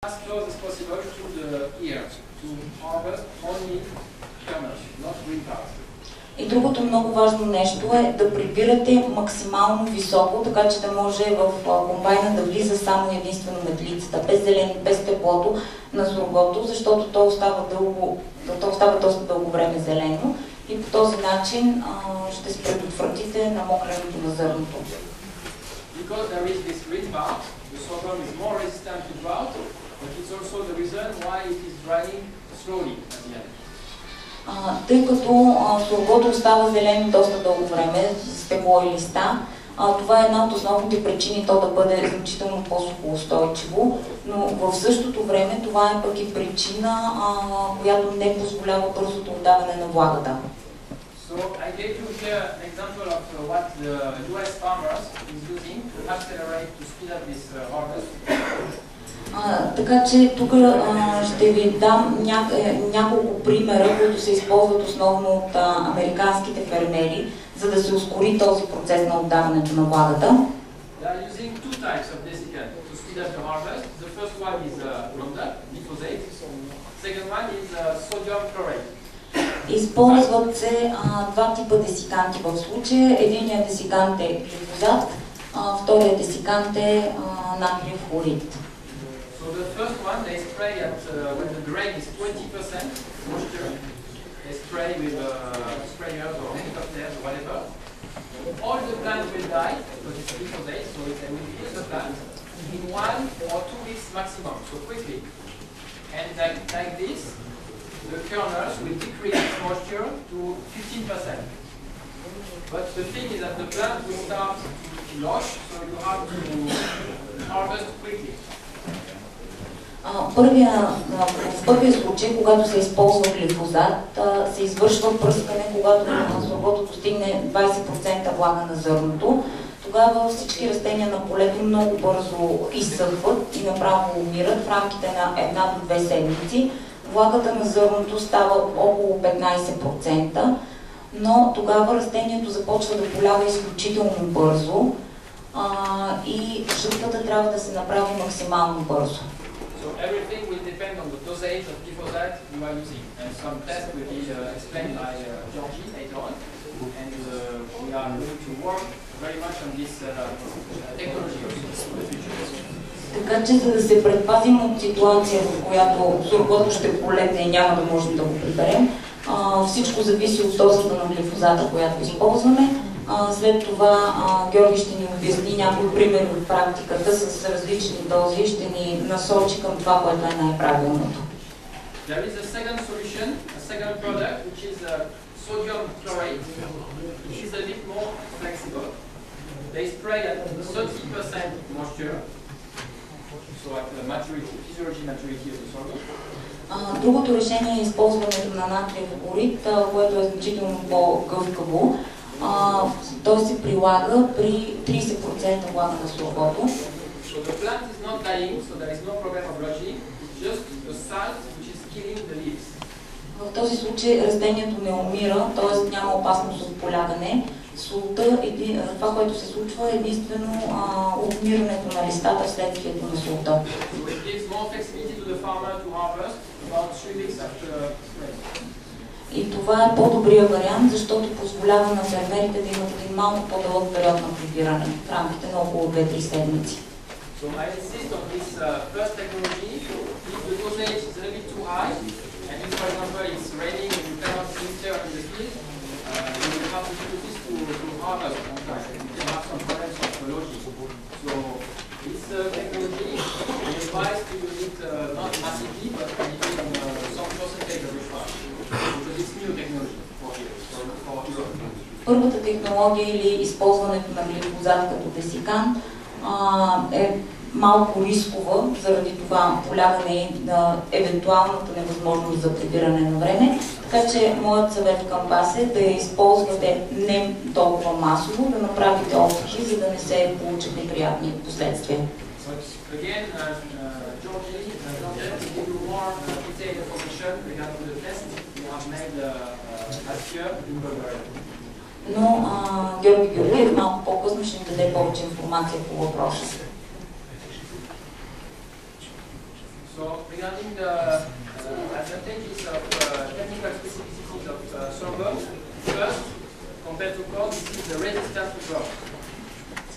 as close as possible to the ear to harvest only kernels, not green parts. И другото много важно нещо е да прибирате максимално високо, така че да може в комбайна да влиза само единствено метлицата, без зелени, без теплото на сургото, защото то остава доста дълго време зелено и по този начин ще се предотвратите намокрянето на зърното. Because there is this green part, the sorghum is more resistant to drought, but it's also the reason why it is drying slowly at the end. Тъй като сургото остава зелено доста дълго време, с тегло и листа, това е една от основните причини то да бъде значително по-сухоустойчиво, но в същото време това е пък и причина, която не позволява бързото отдаване на влагата. So I gave you here an example of what the US farmers is using to accelerate, to speed up this harvest. Така че тук ще ви дам няколко примера, които се използват основно от американските фермери, за да се ускори този процес на отдаването на влагата. They are using two types of desiccant to speed up the harvest. The first one is Roundup, glyphosate. Second one is sodium chlorate. Използват се два типа десиканти в случая. Единият десикант е глифозат, вторият десикант е натриев хлорид. So the first one they spray at when the grain is 20% moisture. They spray with sprayers or helicopters or whatever. All the plant will die because it's glyphosate, so they will kill the plant in 1 or 2 weeks maximum, so quickly. And like this, the kernels will decrease its moisture to 15%. But the thing is that the plant will start to lush, so you have to harvest quickly. В първия случай, когато се използва глифозат, се извършва пръскане, когато сургото достигне 20% влага на зърното. Тогава всички растения на полето много бързо изсъхват и направо умират в рамките на 1 до 2 седмици. Влагата на зърното става около 15%, но тогава растението започва да полява изключително бързо и жътвата трябва да се направи максимално бързо. So everything will depend on the dosage of glyphosate you are using, and some tests will be explained by Georgie later on, and we are going to work very much on this technology also in the future. Така че, за да се предпазим от ситуация, в която сургото ще полегне и няма да можем да го приберем, всичко зависи от дозата на глифозата, която използваме. След това Георги ще ни обясни някои примери от практиката с различни дози, ще ни насочи към това, което е най-правилното. There is a second solution, a second product, which is sodium chlorate, which is a bit more flexible. They spray at 30% moisture, so at the maturity, physiology maturity of the sorghum. Другото решение е използването на натриев хлорид, което е значително по-гъвкаво. Той се прилага при 30% влага на сургото. So the plant is not dying, so there is no problem of lodging, it's just the salt which is killing the leaves. В този случай растението не умира, т.е. няма опасност от полягане. Солта, това, което се случва, е единствено отмирането на листата вследствието на солта. So it gives more flexibility to the farmer to harvest about 3 weeks after spray. И това е по-добрия вариант, защото позволява на фермерите да имат един малко по-дълъг период на прибиране, в рамките на около 2-3 седмици. So I insist on this first technology. If the dosage is a little bit too high, and if, for example, it's raining and you cannot filter in the field, you will have difficulties to harvest on time. You can have some problems of lodging. So this technology, we advise to use it not massively, but maybe on some percentage of the farm. Because it's new technology for here, for Europe. Първата технология или използването на глифозат като десикант е малко рискова, заради това полягане и на евентуалната невъзможност за прибиране на време. Така че моят съвет към вас е да я използвате не толкова масово, да направите опити, за да не се получат неприятни последствия. Again, Georgie, to give you more detailed information regarding the test we have made last year in Bulgaria. Но Георги Георгиев малко по-късно ще ни даде повече информация по въпроса. So regarding the advantages of technical specificities of sorghum, first, compared to corn, this is the resistance to drought.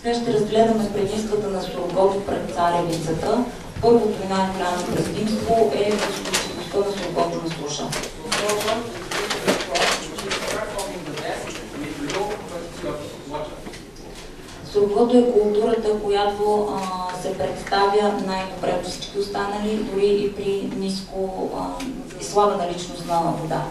Сега ще разгледаме предимствата на сургото пред царевицата. Първото и най-голямо предимство е устойчивостта на сургото на суша. Сургото е културата, която се представя най-добре от всички останали, дори и при ниско и слаба наличност на вода.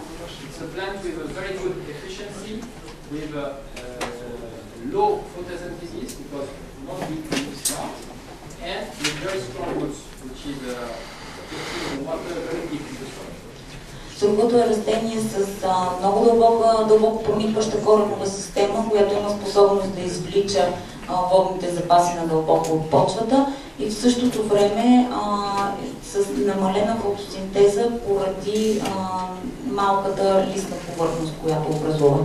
Low photosynthesis because not being smart, and with very strong roots, which is taking water very deep in the soil. Сургото е растение с много дълбоко проникваща коренова система, която има способност да извлича водните запаси на дълбоко от почвата и в същото време с намалена фотосинтеза поради малката листна повърхност, която образува.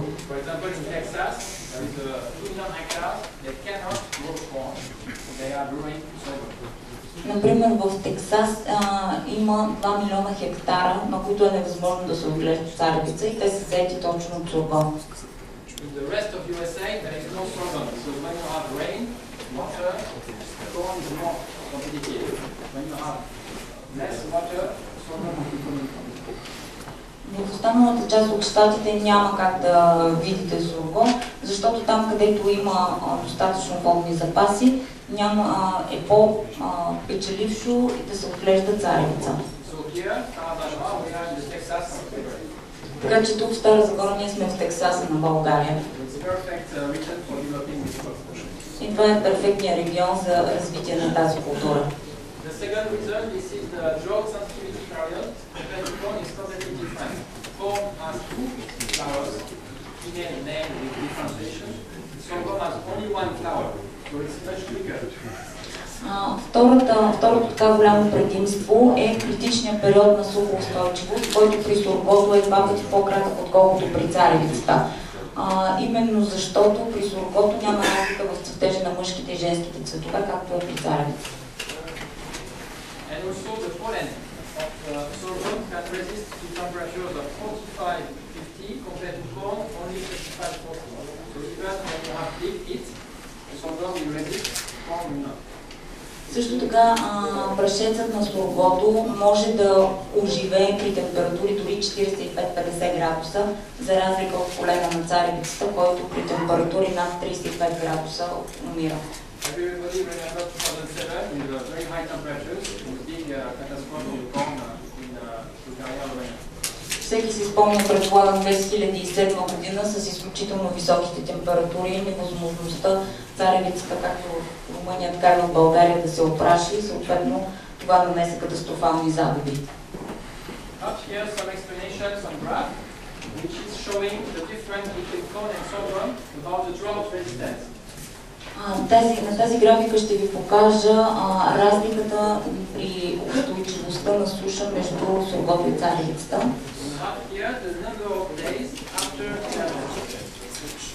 Например, в Тексас има 2 милиона хектара, на които е невъзможно да се отглежда царевица и те са заети точно от сургон. В останалата част от щатите няма как да видите сургон, защото там, където има достатъчно водни запаси, е по-печелившо да се отглежда царевица. Така че тук в Стара Загора ние сме в Тексаса на България. И това е перфектният регион за развитие на тази култура. Второто така голямо предимство е критичният период на сухоустойчивост, който при сургото е 2 пъти по-кратък, отколкото при царевицата. Именно защото при сургото няма разлика в цветежа на мъжките и женските цветове, както е при царевицата. Също така, прашецът на сургото може да оживее при температури дори 45-50 градуса, за разлика от полена на царевицата, който при температури над 35 градуса умира. Всеки си спомня, предполагам, 2007 година с изключително високите температури и невъзможността царевицата, както в Румъния, така и в България, да се опраши и съответно това нанесе катастрофални загуби. На тази графика ще ви покажа разликата при устойчивостта на суша между сургото и царевицата.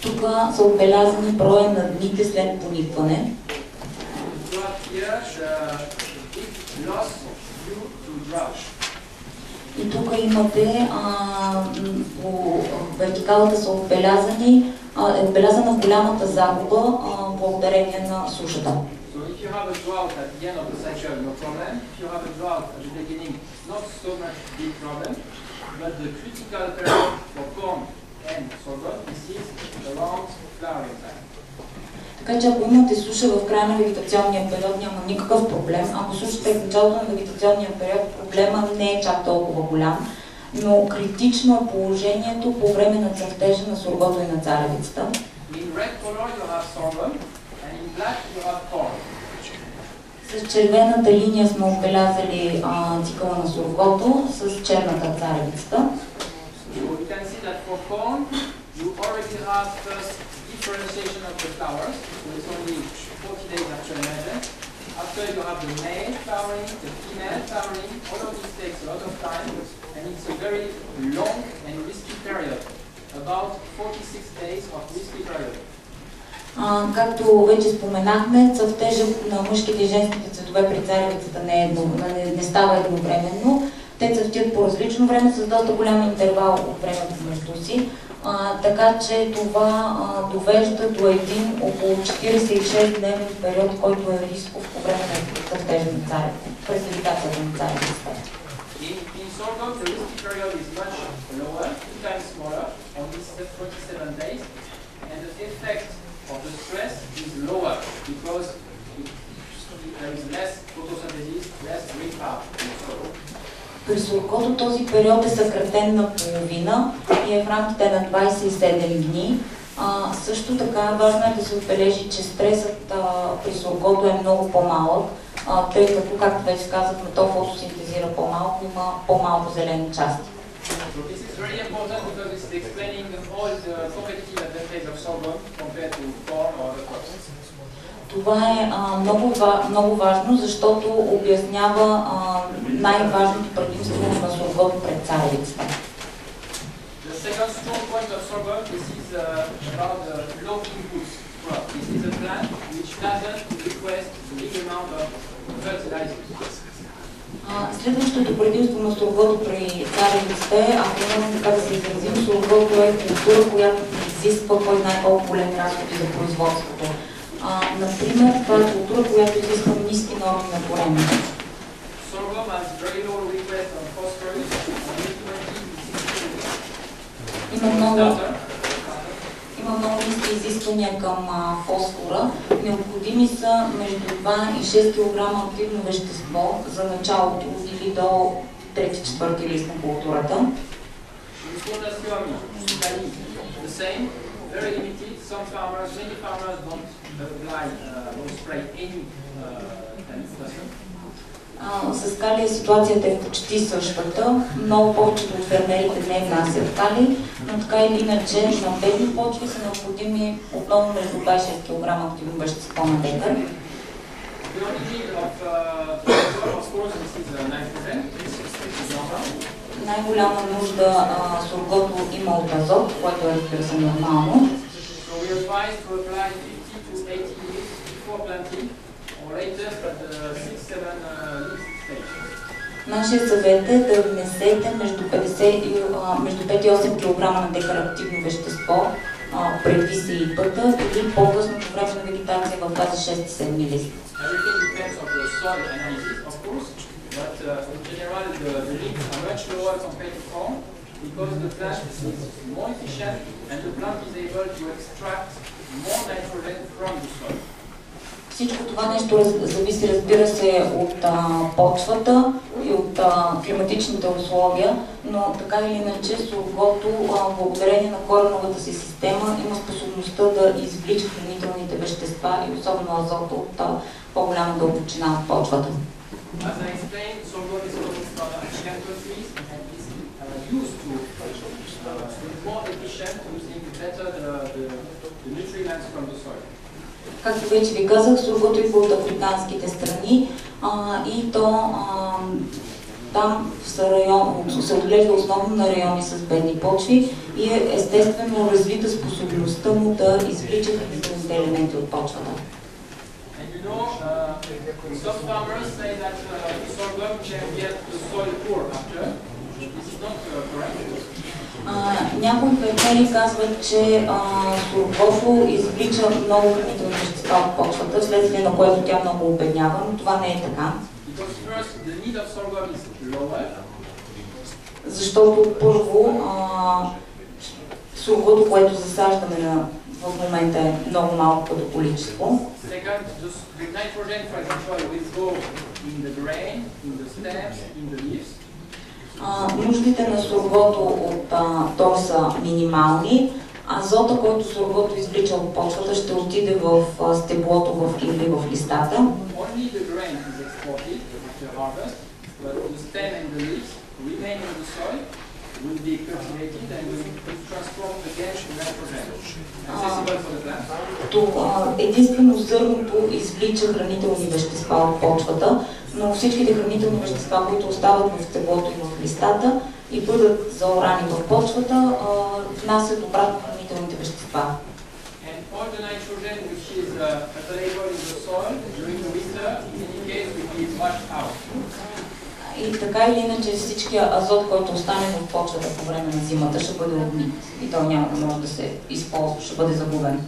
Тук са отбелязани броя на дните след поникване. И тук имате по вертикалата са отбелязана голямата загуба благодарение на сушата. Така че ако имате суша в края на вегетационния период, няма никакъв проблем. Ако сушата е в началото на вегетационния период, проблема не е чак толкова голям, но критично е положението по време на цъфтежа на сургото и на царевицата. С червената линия сме отбелязали цикъла на сургото, с черната царевицата. Differentiation of the flowers, so it's only 40 days after emergence. After you have the male flowering, the female flowering, all of this takes a lot of time, and it's a very long and risky period, about 46 days of risky period. Както вече споменахме, цъфтежът на мъжките и женските цветове при царевицата не става едновременно. Те цъфтят по различно време, с доста голям интервал от време между си, така че това довежда до един около 46-дневен период, който е рисков по време на цъфтежа на царевицата, през вегетацията на царевицата. In sorghum, the risky period is much lower, 2 times smaller, only 47 days, and the effect of the stress is lower because there is less photosynthesis, less repap in sorghum. При соргото този период е съкратен на половина и е в рамките на 27 дни. Също така важно е да се отбележи, че стресът при соргото е много по-малък, тъй като, както вече казахме, то фотосинтезира по-малко, има по-малко зелени части. So this is very important because it's explaining all the competitive advantage of sorghum compared to corn or other crops. Това е много важно, защото обяснява най-важното предимство на соргото пред царевицата. The second strong point of sorghum, this is about the low input crop. This is a plant which doesn't request a big amount of fertilizers. Следващото предимство на соргото при царевицата е, ако можем така да се изразим, соргото е култура, която изисква кой знае колко големи разходи за производството. Например, това е култура, която изисква ниски норми на коренето. Sorghum has very low request on phosphorus, Има много ниски изисквания към фосфора. Необходими са между 2 и 6 кг активно вещество за началото или до 3-4 лист на културата. Many farmers don't spray any С калия ситуацията е почти същата. Много повечето от фермерите не внасят калий, но така или иначе на бедни почви са необходими отново между 26 кг активно вещество на декар. Най-голяма нужда соргото има от азот, което е, разбира се, нормално. Нашия съвет е да внесете между 5 и 8 кг на декар активно вещество преди сеитбата или по-късно по време на вегетация в фаза 6-7 лист. Because the plant is more efficient and the plant is able to extract more nitrogen from the soil. Всичко това нещо зависи, разбира се, от почвата и от климатичните условия, но така или иначе соргото, благодарение на кореновата си система, има способността да извлича хранителните вещества и особено азота от по-голяма дълбочина от почвата. As I explained, sorghum is focused on cancer trees and is used to be more efficient using better the nutrients from the soil. Както вече ви казах, соргото е от африканските страни и то там се отглежда основно на райони с бедни почви и е естествено развита способността му да извлича хранителните елементи от почвата. Some farmers say that sorghum can get the soil poor after. This is not correct. Някои фермери казват, че соргото извлича много хранителни вещества от почвата, следствие на което тя много обеднява, но това не е така. Защото първо соргото, което засаждаме в момента е много малко като количество. Нуждите на соргото от тор са минимални. Азота, който соргото извлича от почвата, ще отиде в стеблото или в листата. Единствено зърното извлича хранителни вещества от почвата, но всичките хранителни вещества, които остават в стеблото и в листата и бъдат заорани в почвата, внасят обратно хранителните вещества. all the nitrogen which is available in the soil during the winter, in any case, will be washed out. И така или иначе всичкия азот, който остане в почвата по време на зимата, ще бъде отмит и той няма да може да се използва, ще бъде загубен.